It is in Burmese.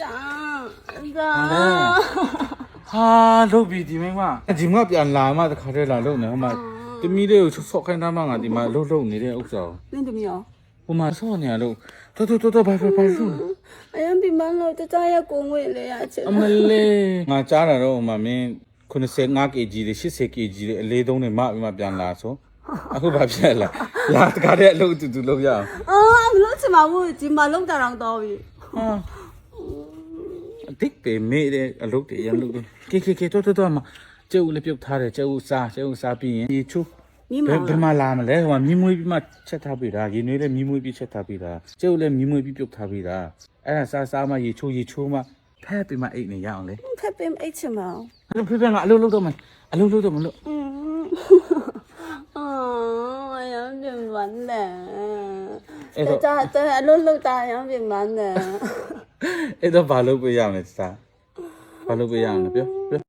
จ้าဟာလုတ်ပြီဒီမိန်းမဒီမပြန်လာမှတခါတည်းလာလုတ်နေဟိုမှာတမီးလေးကိုဆော့ခိုင်းထားမှငါဒီမှာလုတ်နေတဲ့ဥစ္စာကို နင်းတမီးရော ဟိုမှာဆော့နေရလို့တော်ဘာလို့ အရင်ပြမလို့จ้าရဲ့ကိုငွေလေးရချင် အမလေးငါကြားတာတော့ဟိုမှာမင်း95 kg တွေ80 kg တွေအလေးသုံးတွေမပြီးမှပြန်လာဆိုအခုဘာဖြစ်လဲလာတခါတည်းအလုပ်တူလုပ်ရအောင် မလို့ချင်ပါဘူးဒီမှာလုံးတာတော့တော်ပြီ ဟာအတိတ်ပဲမေးတဲ့အလုပ်တွေရန်လုပ်တယ်ကေတော်မကျုပ်လည်းပြုတ်ထားတယ်ကျုပ်စားပြီးရင်ဒီချိုး မြင်မ ဘယ်မှာလာမလဲဟိုမှာမြင်းမွေးပြီးမှချက်ထားပေးတာရေနွေးလည်းမြင်းမွေးပြီးချက်ထားပေးတာကျုပ်လည်းမြင်းမွေးပြီးပြုတ်ထားပေးတာအဲ့ဒါစားမှရေချိုးမှဖဲပြီးမှအိတ်နေရအောင်လေ ဖက်ပင်အိတ်ချင်ပါ အဲ့လိုပြငါအလုပ်လုပ်တော့မလို့ အရင်ပြမနဲ့จ้าအလုံးလုံးတာရမ်းပြမနဲ့ အဲ့တော့ဘာလုပ်ပေးရမလဲစားဘာလုပ်ပေးရမလဲပြော